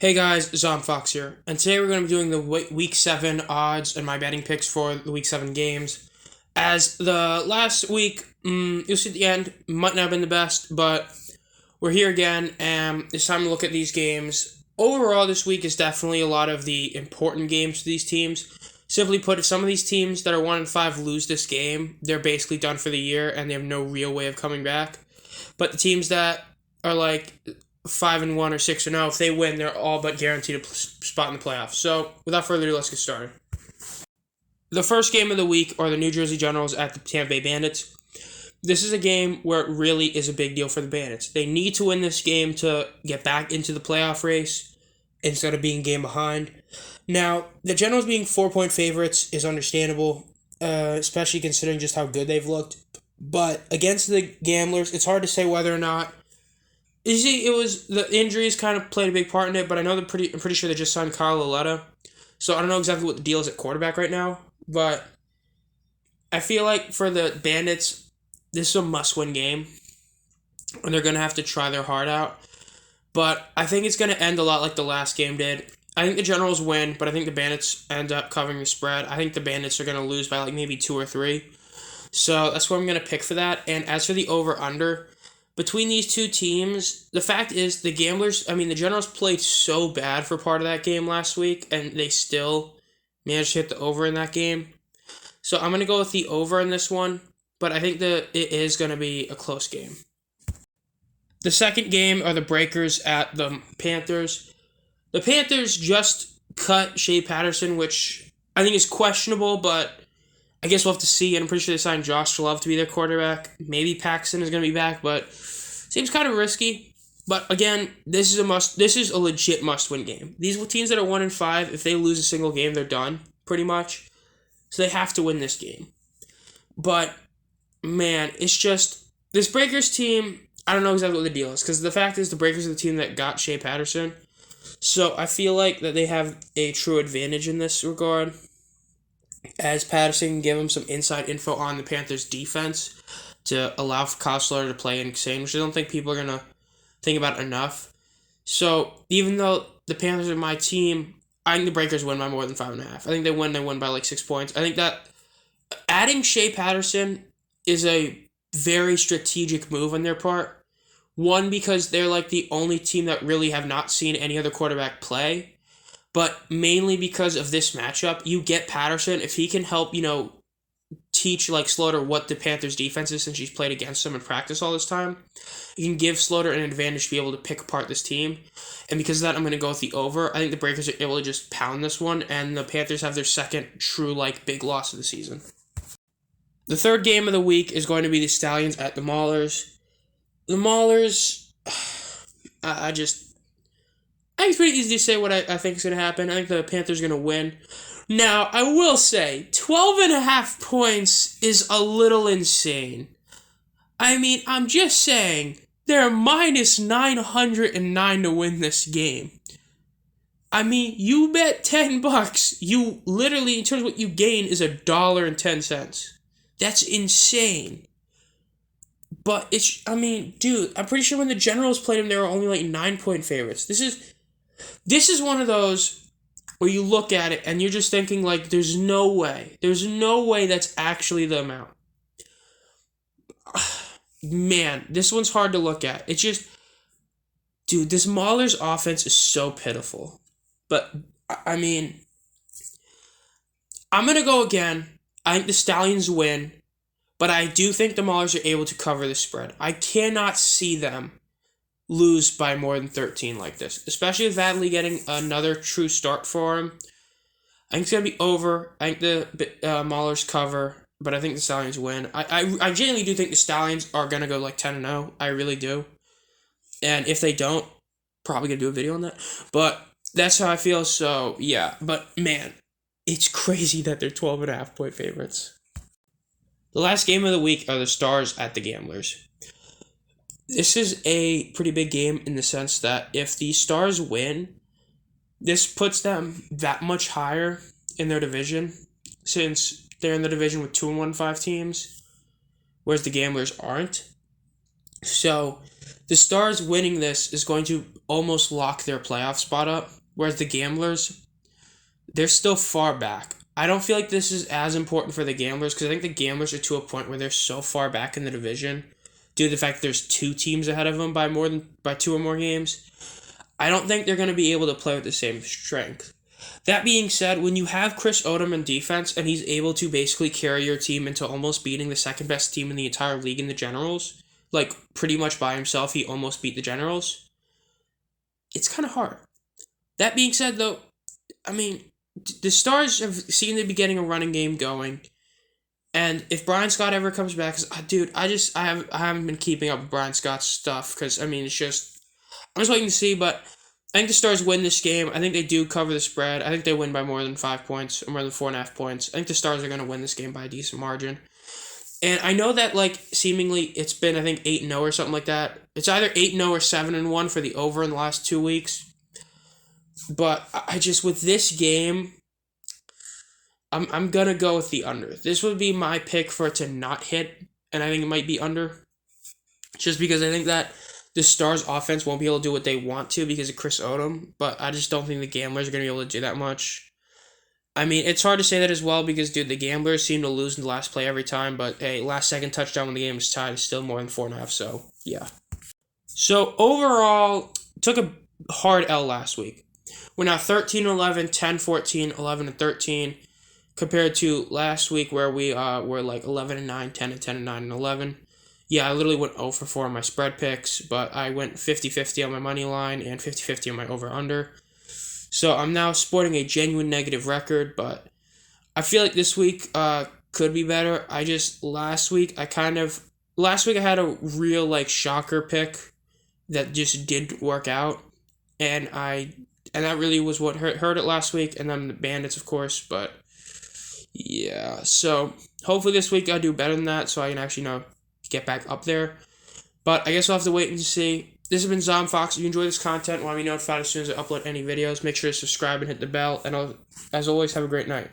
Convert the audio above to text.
Hey guys, Fox here, and today we're going to be doing the Week 7 odds and my betting picks for the Week 7 games. As the last week, you'll see at the end, might not have been the best, but we're here again, and it's time to look at these games. Overall, this week is definitely a lot of the important games for these teams. Simply put, if some of these teams that are 1-5 lose this game, they're basically done for the year, and they have no real way of coming back. But the teams that are like 5-1 or 6-0, if they win, they're all but guaranteed a spot in the playoffs. So, without further ado, let's get started. The first game of the week are the New Jersey Generals at the Tampa Bay Bandits. This is a game where it really is a big deal for the Bandits. They need to win this game to get back into the playoff race instead of being game behind. Now, the Generals being 4-point favorites is understandable, especially considering just how good they've looked. But against the Gamblers, it's hard to say whether or not. You see, it was the injuries kind of played a big part in it, but I'm pretty sure they just signed Kyle Lauletta, so I don't know exactly what the deal is at quarterback right now. But I feel like for the Bandits, this is a must-win game, and they're gonna have to try their heart out. But I think it's gonna end a lot like the last game did. I think the Generals win, but I think the Bandits end up covering the spread. I think the Bandits are gonna lose by like maybe 2 or 3. So that's what I'm gonna pick for that. And as for the over/under. Between these two teams, the fact is the Generals played so bad for part of that game last week, and they still managed to hit the over in that game. So I'm going to go with the over in this one, but I think that it is going to be a close game. The second game are the Breakers at the Panthers. The Panthers just cut Shea Patterson, which I think is questionable, but I guess we'll have to see. And I'm pretty sure they signed Josh Love to be their quarterback. Maybe Paxton is going to be back, but seems kind of risky. But again, this is a legit must-win game. These teams that are 1-5, if they lose a single game, they're done pretty much. So they have to win this game. But man, it's just this Breakers team. I don't know exactly what the deal is, because the fact is the Breakers are the team that got Shea Patterson. So I feel like that they have a true advantage in this regard, as Patterson can give him some inside info on the Panthers' defense to allow for Kyle Slater to play insane, which I don't think people are going to think about enough. So even though the Panthers are my team, I think the Breakers win by more than 5.5. I think they win by like 6 points. I think that adding Shea Patterson is a very strategic move on their part. One, because they're like the only team that really have not seen any other quarterback play. But mainly because of this matchup, you get Patterson. If he can help, teach like Slaughter what the Panthers' defense is, since he's played against them in practice all this time, you can give Slaughter an advantage to be able to pick apart this team. And because of that, I'm going to go with the over. I think the Breakers are able to just pound this one, and the Panthers have their second true big loss of the season. The third game of the week is going to be the Stallions at the Maulers. The Maulers, I think it's pretty easy to say what I think is going to happen. I think the Panthers are going to win. Now, I will say, 12.5 points is a little insane. I mean, I'm just saying, they're minus 909 to win this game. I mean, you bet $10, you literally, in terms of what you gain, is $1.10. That's insane. But dude, I'm pretty sure when the Generals played them, they were only 9-point favorites. This is one of those where you look at it and you're just thinking there's no way that's actually the amount. Man, this one's hard to look at. It's just, dude, this Maulers offense is so pitiful. But I'm gonna go again. I think the Stallions win, but I do think the Maulers are able to cover the spread. I cannot see them lose by more than 13 like this, especially with Vadley getting another true start for him. I think it's going to be over. I think the Maulers cover, but I think the Stallions win. I genuinely do think the Stallions are going to go 10-0. I really do. And if they don't, probably going to do a video on that. But that's how I feel, so yeah. But man, it's crazy that they're 12.5 point favorites. The last game of the week are the Stars at the Gamblers. This is a pretty big game in the sense that if the Stars win, this puts them that much higher in their division, since they're in the division with 2-1-5 teams, whereas the Gamblers aren't. So the Stars winning this is going to almost lock their playoff spot up, whereas the Gamblers, they're still far back. I don't feel like this is as important for the Gamblers because I think the Gamblers are to a point where they're so far back in the division due to the fact that there's 2 teams ahead of them by 2 or more games. I don't think they're going to be able to play with the same strength. That being said, when you have Chris Odom in defense and he's able to basically carry your team into almost beating the second best team in the entire league in the Generals, like pretty much by himself, he almost beat the Generals. It's kind of hard. That being said, though, I mean, the Stars have seemed to be getting a running game going. And if Brian Scott ever comes back, dude, I haven't been keeping up with Brian Scott's stuff because, I mean, I'm just waiting to see, but I think the Stars win this game. I think they do cover the spread. I think they win by more than 5 points, or more than 4.5 points. I think the Stars are going to win this game by a decent margin. And I know that, like, seemingly it's been, I think, 8-0 or something like that. It's either 8-0 or 7-1 for the over in the last 2 weeks. But I just, with this game, I'm going to go with the under. This would be my pick for it to not hit, and I think it might be under. Just because I think that the Stars' offense won't be able to do what they want to because of Chris Odom, but I just don't think the Gamblers are going to be able to do that much. I mean, it's hard to say that as well because, dude, the Gamblers seem to lose in the last play every time, but hey, last second touchdown when the game was tied is still more than 4.5, so yeah. So overall, took a hard L last week. We're now 13-11, 10-14, 11-13, compared to last week where we were like 11-9, 10-10, 9-11. Yeah, I literally went 0 for 4 on my spread picks, but I went 50-50 on my money line and 50-50 on my over-under. So I'm now sporting a genuine negative record, but I feel like this week could be better. Last week I had a real like shocker pick that just didn't work out, and that really was what hurt it last week, and then the Bandits, of course, but yeah. So hopefully this week I'll do better than that, so I can actually get back up there. But I guess we'll have to wait and see. This has been Zom Fox. If you enjoy this content, want to be notified as soon as I upload any videos, make sure to subscribe and hit the bell. And as always, have a great night.